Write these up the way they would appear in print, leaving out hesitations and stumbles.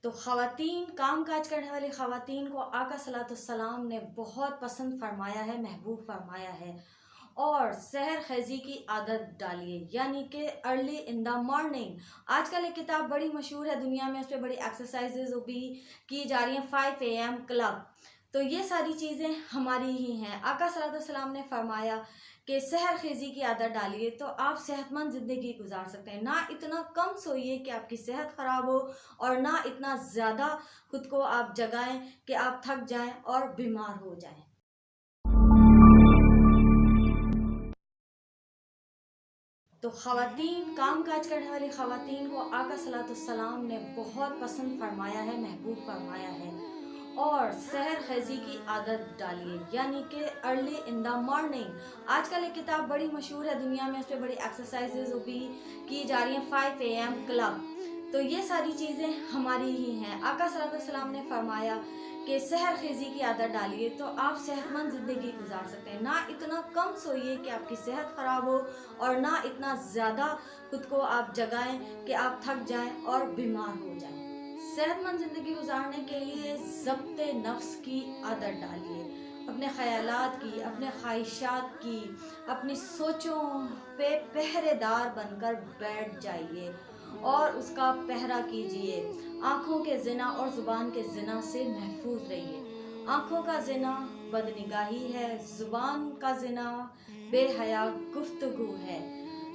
تو خواتین، کام کاج کرنے والی خواتین کو آقا صلی اللہ علیہ وسلم نے بہت پسند فرمایا ہے، محبوب فرمایا ہے، اور سحر خیزی کی عادت ڈالیے، یعنی کہ ارلی ان دا مارننگ۔ آج کل ایک کتاب بڑی مشہور ہے دنیا میں، اس پہ بڑی ایکسرسائزز بھی کی جا رہی ہیں، 5 AM کلب۔ تو یہ ساری چیزیں ہماری ہی ہیں۔ آقا صلی اللہ علیہ وسلم نے فرمایا کہ سحر خیزی کی عادت ڈالیے تو آپ صحت مند زندگی گزار سکتے ہیں۔ نہ اتنا کم سوئیے کہ آپ کی صحت خراب ہو، اور نہ اتنا زیادہ خود کو آپ جگائیں کہ آپ تھک جائیں اور بیمار ہو جائیں۔ تو خواتین، کام کاج کرنے والی خواتین کو آقا صلی اللہ علیہ وسلم نے بہت پسند فرمایا ہے، محبوب فرمایا ہے، اور سحر خیزی کی عادت ڈالیے، یعنی کہ ارلی ان دا مارننگ۔ آج کل ایک کتاب بڑی مشہور ہے دنیا میں، اس پہ بڑی ایکسرسائزز بھی کی جا رہی ہیں، 5 AM کلب۔ تو یہ ساری چیزیں ہماری ہی ہیں۔ آقا صلی اللہ علیہ وسلم نے فرمایا کہ سحر خیزی کی عادت ڈالیے تو آپ صحت مند زندگی گزار سکتے ہیں۔ نہ اتنا کم سوئیے کہ آپ کی صحت خراب ہو، اور نہ اتنا زیادہ خود کو آپ جگائیں کہ آپ تھک جائیں اور بیمار ہو جائیں۔ صحت مند زندگی گزارنے کے لیے ضبط نفس کی عادت ڈالیے، اپنے خیالات کی، اپنے خواہشات کی، اپنی سوچوں پہ پہرے دار بن کر بیٹھ جائیے اور اس کا پہرا کیجیے۔ آنکھوں کے زنا اور زبان کے زنا سے محفوظ رہیے۔ آنکھوں کا زنا بدنگاہی ہے، زبان کا زنا بے حیا گفتگو ہے۔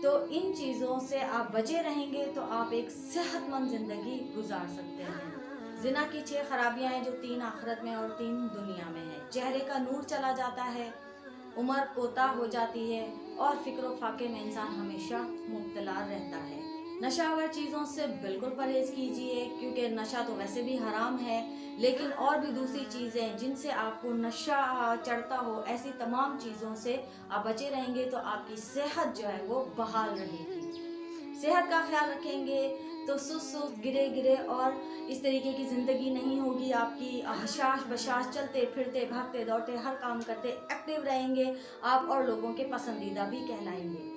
تو ان چیزوں سے آپ بچے رہیں گے تو آپ ایک صحت مند زندگی گزار سکتے ہیں۔ زنا کی 6 خرابیاں ہیں جو 3 آخرت میں اور 3 دنیا میں ہیں۔ چہرے کا نور چلا جاتا ہے، عمر کوتاہ ہو جاتی ہے، اور فکر و فاقے میں انسان ہمیشہ مبتلا رہتا ہے۔ نشہ آور چیزوں سے بالکل پرہیز کیجیے، کیونکہ نشہ تو ویسے بھی حرام ہے، لیکن اور بھی دوسری چیزیں جن سے آپ کو نشہ چڑھتا ہو، ایسی تمام چیزوں سے آپ بچے رہیں گے تو آپ کی صحت جو ہے وہ بحال رہے گی۔ صحت کا خیال رکھیں گے تو سست گرے اور اس طریقے کی زندگی نہیں ہوگی آپ کی۔ حشاش بشاش چلتے پھرتے بھاگتے دوڑتے ہر کام کرتے ایکٹیو رہیں گے آپ، اور لوگوں کے پسندیدہ بھی کہلائیں گے۔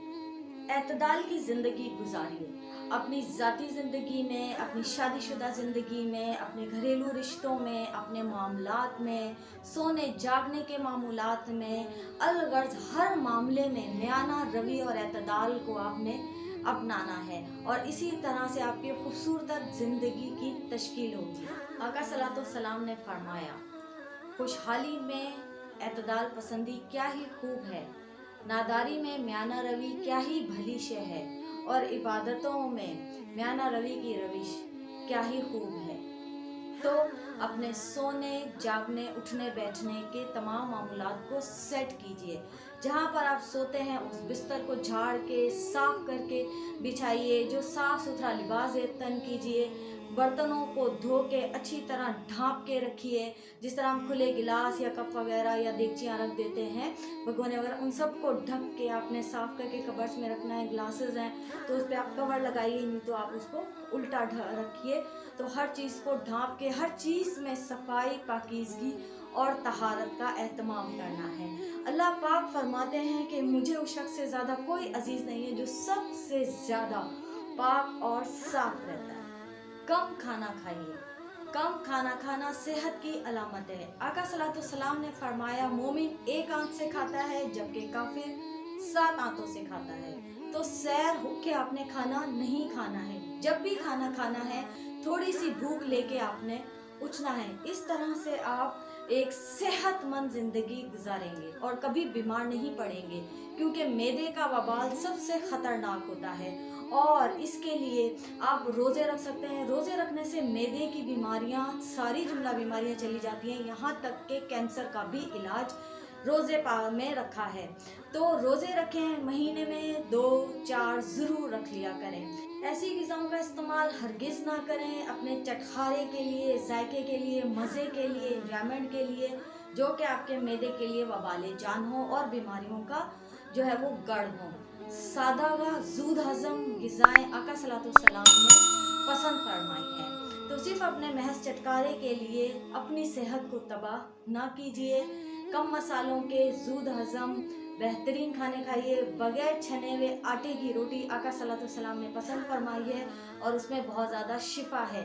اعتدال کی زندگی گزاریے، اپنی ذاتی زندگی میں، اپنی شادی شدہ زندگی میں، اپنے گھریلو رشتوں میں، اپنے معاملات میں، سونے جاگنے کے معمولات میں، الغرض ہر معاملے میں میانہ روی اور اعتدال کو آپ نے اپنانا ہے، اور اسی طرح سے آپ کی خوبصورت زندگی کی تشکیل ہوگی۔ آقا صلی اللہ علیہ وسلم نے فرمایا، خوشحالی میں اعتدال پسندی کیا ہی خوب ہے، ناداری میں میانہ روی کیا ہی بھلی شے ہے، اور عبادتوں میں میانہ روی کی روش کیا ہی خوب ہے۔ تو اپنے سونے جاگنے اٹھنے بیٹھنے کے تمام معمولات کو سیٹ کیجیے۔ جہاں پر آپ سوتے ہیں اس بستر کو جھاڑ کے صاف کر کے بچھائیے، جو صاف ستھرا لباس تن کیجیے، برتنوں کو دھو کے اچھی طرح ڈھانپ کے رکھیے۔ جس طرح ہم کھلے گلاس یا کپ وغیرہ یا دیگچیاں رکھ دیتے ہیں، بھگونے وغیرہ، ان سب کو ڈھک کے آپ نے صاف کر کے کبرز میں رکھنا ہے۔ گلاسز ہیں تو اس پہ آپ کور لگائیے، نہیں تو آپ اس کو الٹا رکھیے۔ تو ہر چیز کو ڈھانپ کے ہر چیز میں صفائی، پاکیزگی اور طہارت کا اہتمام کرنا ہے۔ اللہ پاک فرماتے ہیں کہ مجھے اس شخص سے زیادہ کوئی عزیز نہیں ہے جو سب سے زیادہ پاک اور صاف رہتا ہے۔ کم کھانا کھائیے، کم کھانا کھانا صحت کی علامت ہے۔ آقا صلی اللہ علیہ وسلم نے فرمایا، مومن 1 آنکھ سے کھاتا ہے جبکہ کافر 7 آنتوں سے کھاتا ہے۔ تو سیر ہو کے آپ نے کھانا نہیں کھانا ہے۔ جب بھی کھانا کھانا ہے تھوڑی سی بھوک لے کے آپ نے اٹھنا ہے۔ اس طرح سے آپ ایک صحت مند زندگی گزاریں گے اور کبھی بیمار نہیں پڑیں گے، کیونکہ معدے کا وبال سب سے خطرناک ہوتا ہے، اور اس کے لیے آپ روزے رکھ سکتے ہیں۔ روزے رکھنے سے معدے کی بیماریاں، ساری جملہ بیماریاں چلی جاتی ہیں، یہاں تک کہ کینسر کا بھی علاج روزے میں رکھا ہے۔ تو روزے رکھیں، مہینے میں 2-4 ضرور رکھ لیا کریں۔ ایسی غذاؤں کا استعمال ہرگز نہ کریں اپنے چٹخارے کے لیے، ذائقے کے لیے، مزے کے لیے، انجوائمنٹ کے لیے، جو کہ آپ کے معدے کے لیے وبال جان ہو اور بیماریوں کا جو ہے وہ گڑھ ہو۔ سادہ و زود ہضم غذائیں آقا صلی اللہ علیہ وسلم نے پسند فرمائی ہیں۔ تو صرف اپنے محض چٹکارے کے لیے اپنی صحت کو تباہ نہ کیجیے۔ کم مسالوں کے، زود ہضم، بہترین کھانے کھائیے۔ بغیر چھنے ہوئے آٹے کی روٹی آقا صلی اللہ علیہ وسلم نے پسند فرمائی ہے، اور اس میں بہت زیادہ شفا ہے۔